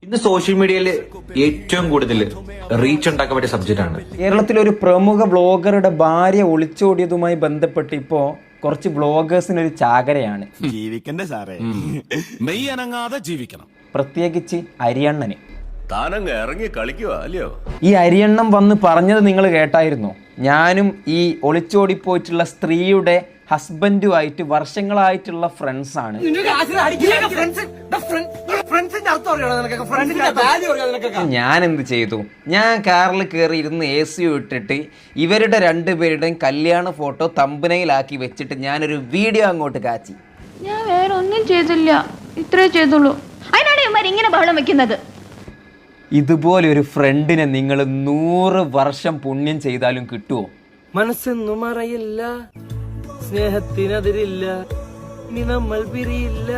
ഇന്ന് സോഷ്യൽ മീഡിയയിൽ ഏറ്റവും കൂടുതൽ റീച്ച് ഉണ്ടാക്കാൻ പറ്റിയ സബ്ജക്റ്റ് ആണ്. കേരളത്തിലെ ഒരു പ്രമുഖ ബ്ലോഗറുടെ ഭാര്യ ഒളിച്ചോടിയതുമായി ബന്ധപ്പെട്ട് ഇപ്പോ കുറച്ച് ബ്ലോഗേഴ്സിനൊരു ചാകരയാണ്. ജീവിക്കണ്ടേ സാറേ, മെയ് അനങ്ങാതെ ജീവിക്കണം. പ്രത്യേകിച്ച് അരിയണ്ണന്. താനങ്ങ് ഇറങ്ങി കളിക്കുക അല്ലയോ? ഈ അരിയണ്ണം വന്ന് പറഞ്ഞത് നിങ്ങൾ കേട്ടായിരുന്നോ? ഞാനും ഈ ഒളിച്ചോടിപ്പോയിട്ടുള്ള സ്ത്രീയുടെ ഹസ്ബൻഡുമായിട്ട് വർഷങ്ങളായിട്ടുള്ള ഫ്രണ്ട്സാണ്. ഞാൻ എന്ത് ചെയ്തു? ഞാൻ കാറിൽ കയറി ഇരുന്ന് AC ഇട്ടിട്ട് ഇവരുടെ രണ്ടുപേരുടെയും കല്യാണ ഫോട്ടോ തമ്പനയിലാക്കി വെച്ചിട്ട് ഞാനൊരു വീഡിയോ അങ്ങോട്ട് കാച്ചി. ഞാൻ വേറെ ഒന്നും ചെയ്തില്ല, ഇത്രേ ചെയ്തുള്ളൂ. അതിനാണ് ഇവന്മാർ ഇങ്ങനെ ബഹളം വെക്കുന്നത്. ഇതുപോലെ ഒരു ഫ്രണ്ടിനെ നിങ്ങൾ 100 വർഷം പുണ്യം ചെയ്താലും കിട്ടുമോ? മനസ്സൊന്നും മറയില്ല, സ്നേഹത്തിനെതിരില്ല, ഇനി നമ്മൾ പിരിയില്ല.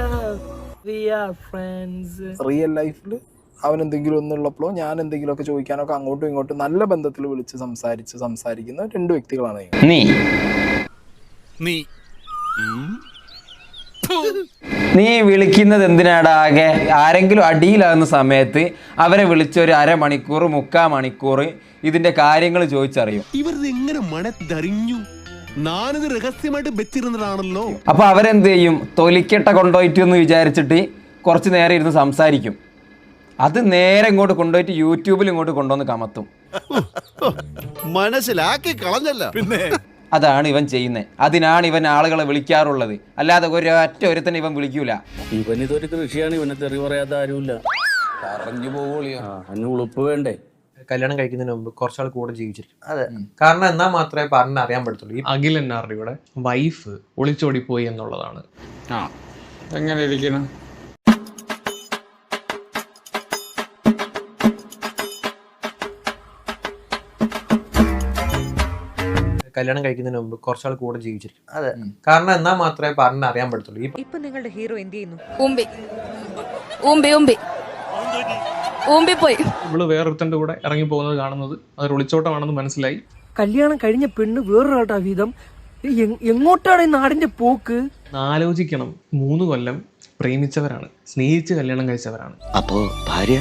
റിയൽ ലൈഫിൽ അവൻ എന്തെങ്കിലും ഒന്നുള്ളപ്പോഴോ ഞാൻ എന്തെങ്കിലുമൊക്കെ ചോദിക്കാനൊക്കെ അങ്ങോട്ടും ഇങ്ങോട്ടും നല്ല ബന്ധത്തിൽ വിളിച്ച് സംസാരിക്കുന്ന രണ്ട് വ്യക്തികളാണ്. നീ വിളിക്കുന്നത് എന്തിനാടാ? ആകെ ആരെങ്കിലും അടിയിലാകുന്ന സമയത്ത് അവരെ വിളിച്ച് ഒരു അരമണിക്കൂർ 3/4 മണിക്കൂർ ഇതിന്റെ കാര്യങ്ങൾ ചോദിച്ചറിയും. ഇവരെങ്ങനെ മണത്തറിഞ്ഞു? ഞാനിത് രഹസ്യമായിട്ട് വെച്ചിരുന്നതാണല്ലോ. അപ്പൊ അവരെന്ത് ചെയ്യും? തൊലിക്കെട്ട കൊണ്ടുപോയിട്ട് എന്ന് വിചാരിച്ചിട്ട് കുറച്ച് നേരം ഇരുന്ന് സംസാരിക്കും. അത് നേരെ ഇങ്ങോട്ട് കൊണ്ടുപോയിട്ട് യൂട്യൂബിൽ ഇങ്ങോട്ട് കൊണ്ടുവന്ന് കമത്തും. മനസ്സിലാക്കി കളഞ്ഞല്ല പിന്നെ. അതാണ് ഇവൻ ചെയ്യുന്നത്. അതിനാണ് ഇവൻ ആളുകളെ വിളിക്കാറുള്ളത്. അല്ലാതെ ഒരൊറ്റ ഒരുത്തന്നെ ഇവൻ വിളിക്കൂല. ഇവനിതൊരു കൃഷിയാണ്, ഇവനെ തെറി പറയാത്ത ആരുമില്ല. പറഞ്ഞു പോവുക, അതിന് ഉളുപ്പ് വേണ്ടേ? കല്യാണം കഴിക്കുന്നതിന് മുമ്പ് കുറച്ചാൾ കൂടെ ജീവിച്ചിരിക്കും. അതെ, കാരണം എന്നാൽ മാത്രമേ പറഞ്ഞ അറിയാൻ പറ്റത്തുള്ളൂ. ഈ അഖിൽ എന്നാറിയുടെ വൈഫ് ഒളിച്ചോടിപ്പോയി എന്നുള്ളതാണ്. എങ്ങനെ ഇരിക്കണം? കല്യാണം കഴിക്കുന്നതിന് മുമ്പ് കുറച്ചാൾ കൂടെ ജീവിച്ചിരിക്കും. അതെ, കാരണം എന്നാൽ മാത്രമേ പറഞ്ഞ അറിയാൻ പറ്റത്തുള്ളൂ. ഇപ്പൊ നിങ്ങളുടെ ഹീറോ എന്ത് ചെയ്യുന്നു? പോയി ഇവള് വേറൊരുത്തന്റെ കൂടെ ഇറങ്ങി പോകുന്നത് കാണുന്നത് അത് ഒളിച്ചോട്ടമാണെന്ന് മനസ്സിലായി. കല്യാണം കഴിഞ്ഞ പെണ്ണ് വേറൊരാളുടെ വിധം. എങ്ങോട്ടാണ് ഈ നാടിന്റെ പോക്ക്? ആലോചിക്കണം. 3 കൊല്ലം പ്രേമിച്ചവരാണ്, സ്നേഹിച്ച് കല്യാണം കഴിച്ചവരാണ്. അപ്പോ ഭാര്യ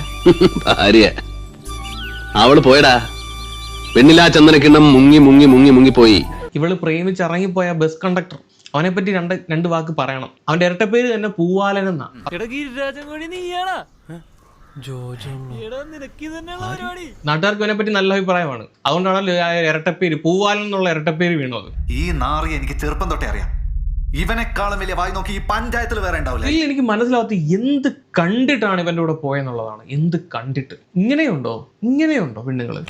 അവള് പോയടാ. പെണ്ണിലാ ചന്ദനക്കിണ്ണം മുങ്ങി പോയി. ഇവള് പ്രേമിച്ച് ഇറങ്ങിപ്പോയ ബസ് കണ്ടക്ടർ, അവനെ പറ്റി രണ്ട് വാക്ക് പറയണം. അവന്റെ ഇരട്ടപ്പേര് തന്നെ പൂവാലൻ എന്നാ. നാട്ടുകാർക്ക് അവനെ പറ്റി നല്ല അഭിപ്രായമാണ്. അതുകൊണ്ടാണ് ഇരട്ടപ്പേര്, പൂവാലൻ എന്നുള്ള ഇരട്ടപ്പേര് വീണത്. ഈ നാറി എനിക്ക് ചെറുപ്പം തൊട്ടേ അറിയാം. ഇവനെക്കാളും വലിയ വായി നോക്കി ഈ പഞ്ചായത്തിൽ വേറെ ഉണ്ടാവില്ല. എനിക്ക് മനസ്സിലാവാത്ത എന്ത് കണ്ടിട്ടാണ് ഇവന്റെ കൂടെ പോയെന്നുള്ളതാണ്. എന്ത് കണ്ടിട്ട്? ഇങ്ങനെയുണ്ടോ പെണ്ണുങ്ങള്?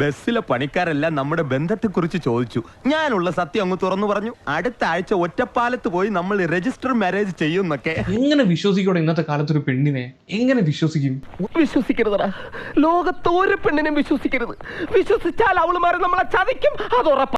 ബസ്സിലെ പണിക്കാരെല്ലാം നമ്മുടെ ബന്ധത്തെ കുറിച്ച് ചോദിച്ചു. ഞാനുള്ള സത്യം അങ്ങ് തുറന്നു പറഞ്ഞു. അടുത്ത ആഴ്ച ഒറ്റപ്പാലത്ത് പോയി നമ്മൾ രജിസ്റ്റർ മാരേജ് ചെയ്യുന്നൊക്കെ. എങ്ങനെ വിശ്വസിക്കൂടെ ഇന്നത്തെ കാലത്തൊരു പെണ്ണിനെ? എങ്ങനെ വിശ്വസിക്കും? വിശ്വസിക്കരുതടാ, ലോകത്ത് ഒരു പെണ്ണിനും വിശ്വസിക്കരുത്. വിശ്വസിച്ചാൽ അവളുമാരെ നമ്മളെ ചതിക്കും, അത് ഉറപ്പാ.